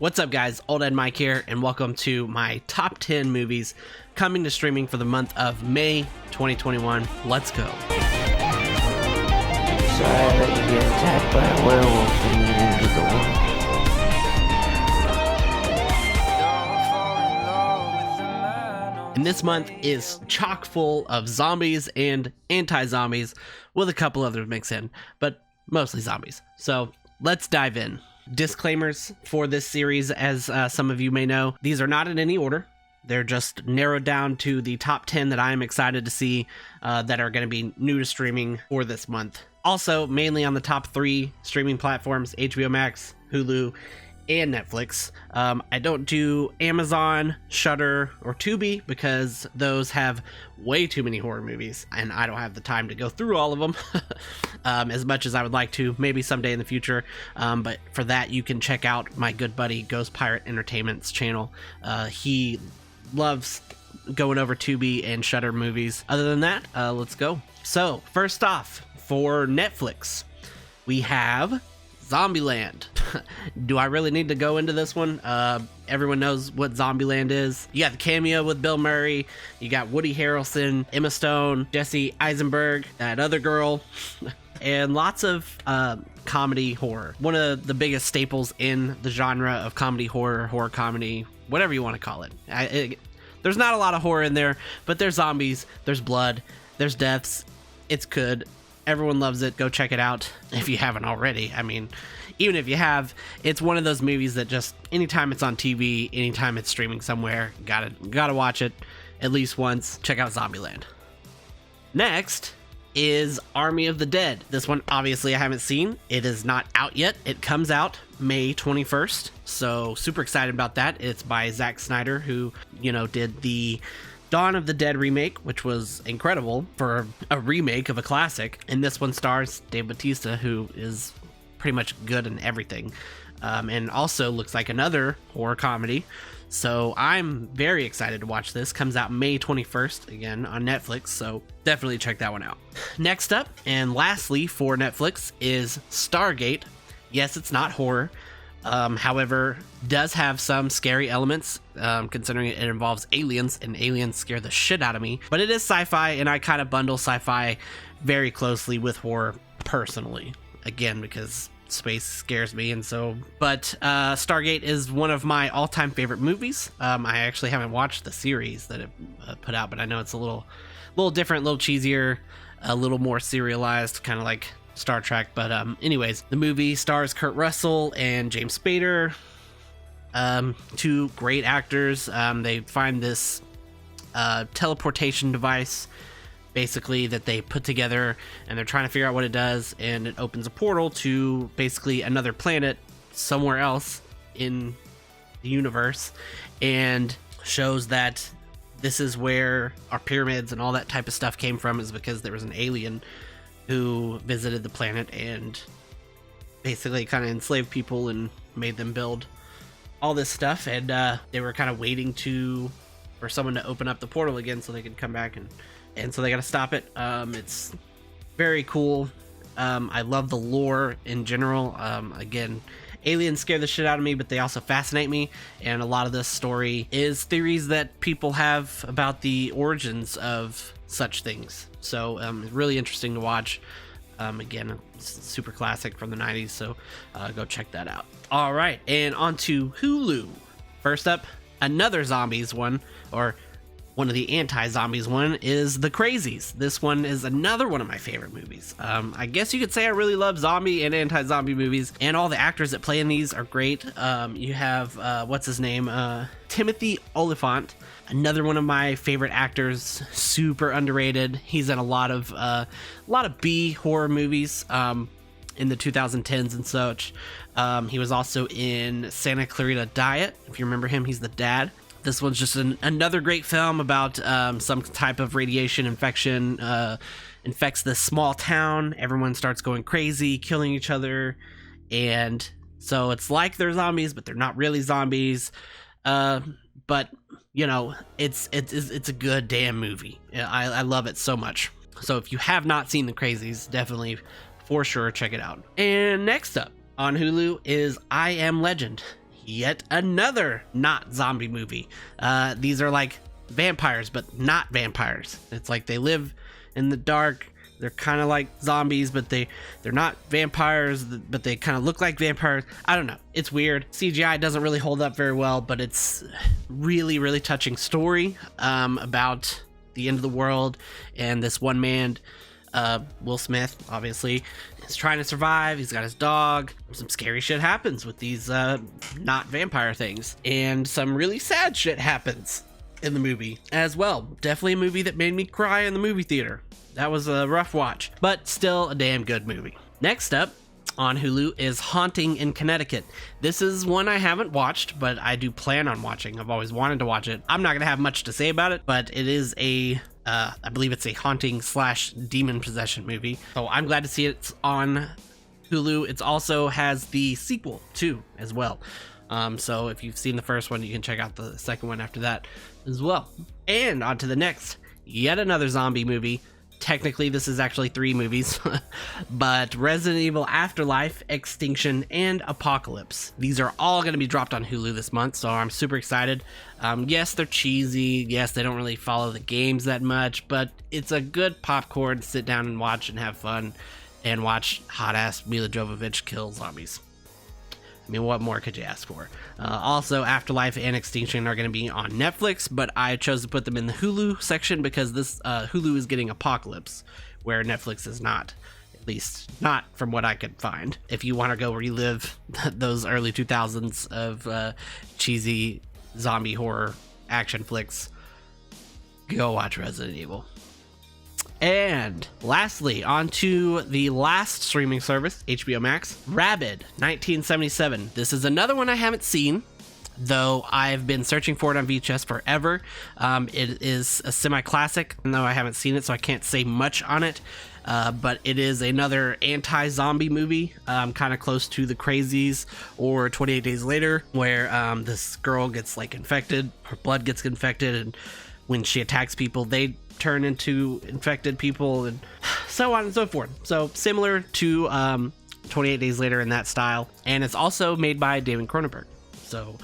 What's up, guys? Old Ed Mike here, and welcome to my top 10 movies coming to streaming for the month of May 2021. Let's go. Sorry that you get attacked by a werewolf and you into the woods. And this month is chock full of zombies and anti-zombies with a couple others mixed in, but mostly zombies. So let's dive in. Disclaimers for this series, as some of you may know, these are not in any order. They're just narrowed down to the top 10 that I am excited to see that are going to be new to streaming for this month. Also, mainly on the top 3 streaming platforms, HBO Max, Hulu, and Netflix. I don't do Amazon, Shudder, or Tubi because those have way too many horror movies, and I don't have the time to go through all of them as much as I would like to, maybe someday in the future. But for that, you can check out my good buddy Ghost Pirate Entertainment's channel. He loves going over Tubi and Shudder movies. Other than that, let's go. So, first off, for Netflix, we have Zombieland. Do I really need to go into this one? Everyone knows what Zombieland is. You got the cameo with Bill Murray. You got Woody Harrelson, Emma Stone, Jesse Eisenberg, that other girl, and lots of comedy horror. One of the biggest staples in the genre of comedy horror, horror comedy, whatever you want to call it. There's not a lot of horror in there, but there's zombies, there's blood, there's deaths. It's good. Everyone loves it. Go check it out if you haven't already. I mean, even if you have, it's one of those movies that just anytime it's on TV, anytime it's streaming somewhere, gotta watch it at least once. Check out Zombieland. Next is Army of the Dead. This one, obviously, I haven't seen. It is not out yet. It comes out May 21st, so super excited about that. It's by Zack Snyder, who, did the Dawn of the Dead remake, which was incredible for a remake of a classic. And this one stars Dave Bautista, who is pretty much good in everything. And also looks like another horror comedy. So I'm very excited to watch this. Comes out May 21st, again, on Netflix. So definitely check that one out. Next up, and lastly for Netflix, is Stargate. Yes, it's not horror. However, does have some scary elements, considering it involves aliens, and aliens scare the shit out of me. But it is sci-fi, and I kind of bundle sci-fi very closely with horror personally. Again, because space scares me, and so. But Stargate is one of my all-time favorite movies. I actually haven't watched the series that it put out, but I know it's a little different, a little cheesier, a little more serialized, kind of like Star Trek. But anyways, the movie stars Kurt Russell and James Spader, two great actors. They find this teleportation device basically that they put together, and they're trying to figure out what it does, and it opens a portal to basically another planet somewhere else in the universe, and shows that this is where our pyramids and all that type of stuff came from, is because there was an alien who visited the planet and basically kind of enslaved people and made them build all this stuff, and they were kind of waiting for someone to open up the portal again so they could come back, and so they got to stop it. It's very cool. I love the lore in general. Again, aliens scare the shit out of me, but they also fascinate me, and a lot of this story is theories that people have about the origins of such things. So it's really interesting to watch. Again, it's super classic from the 90s, so go check that out. All right, and on to Hulu. First up, another zombies one, or one of the anti-zombies one, is The Crazies. This one is another one of my favorite movies. I guess you could say I really love zombie and anti-zombie movies, and all the actors that play in these are great. You have, what's his name? Timothy Olyphant, another one of my favorite actors, super underrated. He's in a lot of B horror movies in the 2010s and such. He was also in Santa Clarita Diet. If you remember him, he's the dad. This one's just another great film about some type of radiation infection infects this small town. Everyone starts going crazy, killing each other, and so it's like they're zombies, but they're not really zombies. But it's a good damn movie. I love it so much. So if you have not seen The Crazies, definitely for sure check it out. And next up on Hulu is I Am Legend. yet another not zombie movie. These are like vampires, but not vampires. It's like they live in the dark. They're kind of like zombies, but they're not vampires, but they kind of look like vampires. I don't know. It's weird. CGI doesn't really hold up very well, but it's really, really touching story about the end of the world. And this one man, Will Smith, obviously, is trying to survive. He's got his dog. Some scary shit happens with these not vampire things. And some really sad shit happens in the movie as well. Definitely a movie that made me cry in the movie theater. That was a rough watch, but still a damn good movie. Next up on Hulu is Haunting in Connecticut. This is one I haven't watched, but I do plan on watching. I've always wanted to watch it. I'm not gonna have much to say about it, but it is I believe it's a haunting / demon possession movie. So I'm glad to see it's on Hulu. It also has the sequel too, as well. So if you've seen the first one, you can check out the second one after that as well. And on to the next, yet another zombie movie. Technically, this is actually 3 movies, but Resident Evil Afterlife, Extinction, and Apocalypse. These are all going to be dropped on Hulu this month, so I'm super excited. Yes, they're cheesy. Yes, they don't really follow the games that much, but it's a good popcorn to sit down and watch and have fun and watch hot-ass Mila Jovovich kill zombies. I mean, what more could you ask for? Also, Afterlife and Extinction are going to be on Netflix, but I chose to put them in the Hulu section because this Hulu is getting Apocalypse, where Netflix is not. At least, not from what I could find. If you want to go relive those early 2000s of cheesy zombie horror action flicks, go watch Resident Evil. And lastly, on to the last streaming service, HBO Max, Rabid, 1977. This is another one I haven't seen, though I've been searching for it on VHS forever. It is a semi-classic, though I haven't seen it, so I can't say much on it. But it is another anti-zombie movie, kind of close to the Crazies or 28 Days Later, where this girl gets like infected, her blood gets infected, and when she attacks people, they turn into infected people, and so on and so forth. So similar to 28 Days Later in that style, and it's also made by David Cronenberg. So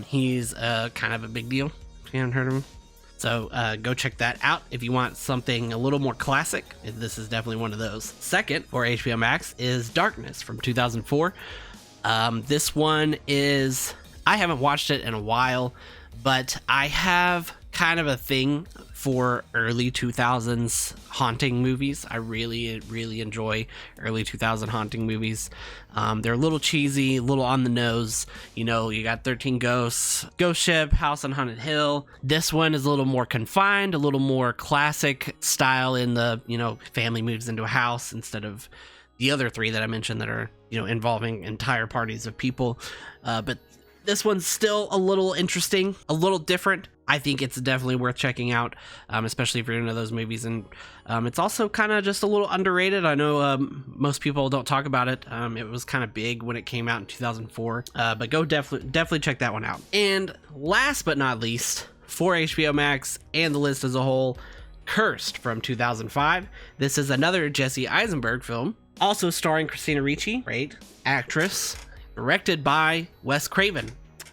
he's kind of a big deal if you haven't heard of him. So go check that out if you want something a little more classic. This is definitely one of those. Second for HBO Max is Darkness from 2004. This one is, I haven't watched it in a while, but I have kind of a thing for early 2000s haunting movies. I really, really enjoy early 2000 haunting movies. They're a little cheesy, a little on the nose. You know, you got 13 Ghosts, Ghost Ship, House on Haunted Hill. This one is a little more confined, a little more classic style in the, you know, family moves into a house instead of the other 3 that I mentioned that are, you know, involving entire parties of people. But this one's still a little interesting, a little different. I think it's definitely worth checking out, especially if you're into those movies. And it's also kind of just a little underrated. I know most people don't talk about it. It was kind of big when it came out in 2004, but go definitely check that one out. And last but not least, for HBO Max and the list as a whole, Cursed from 2005. This is another Jesse Eisenberg film, also starring Christina Ricci, great actress, directed by Wes Craven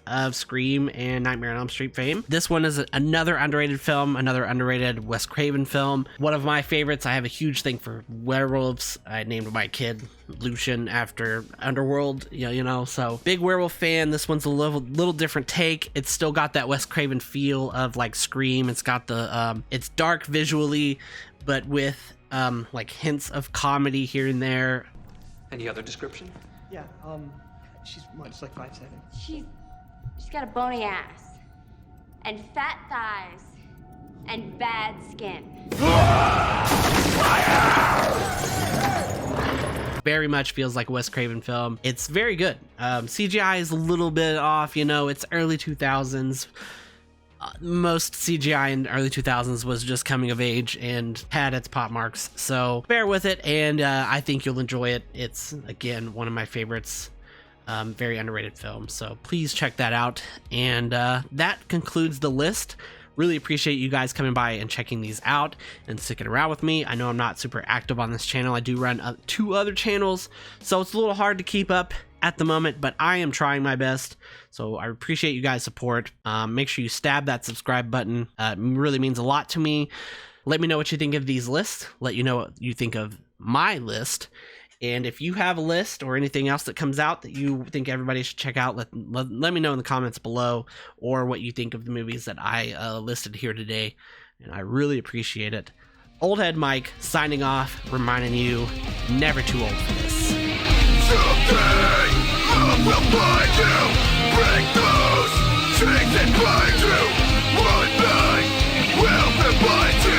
of Scream and Nightmare on Elm Street fame. This one is another underrated film, another underrated Wes Craven film. One of my favorites. I have a huge thing for werewolves. I named my kid Lucian after Underworld, you know, so big werewolf fan. This one's a little different take. It's still got that Wes Craven feel of like Scream. It's got the it's dark visually, but with like hints of comedy here and there. Any other description? Yeah, she's much like 5'7". She's got a bony ass, and fat thighs, and bad skin. Very much feels like a Wes Craven film. It's very good. CGI is a little bit off, you know, it's early 2000s. Most CGI in early 2000s was just coming of age and had its pop marks, so bear with it, and I think you'll enjoy it. It's, again, one of my favorites. Very underrated film, so please check that out. And that concludes the list. Really appreciate you guys coming by and checking these out and sticking around with me. I know I'm not super active on this channel. I do run 2 other channels, so it's a little hard to keep up at the moment, but I am trying my best. So I appreciate you guys' support. Make sure you stab that subscribe button. It really means a lot to me. Let me know what you think of these lists. Let you know what you think of my list. And if you have a list or anything else that comes out that you think everybody should check out, let me know in the comments below, or what you think of the movies that I listed here today. And I really appreciate it. Old Head Mike signing off, reminding you, never too old for this. Someday, love will find you. Break those chains and bind you. One night will find you.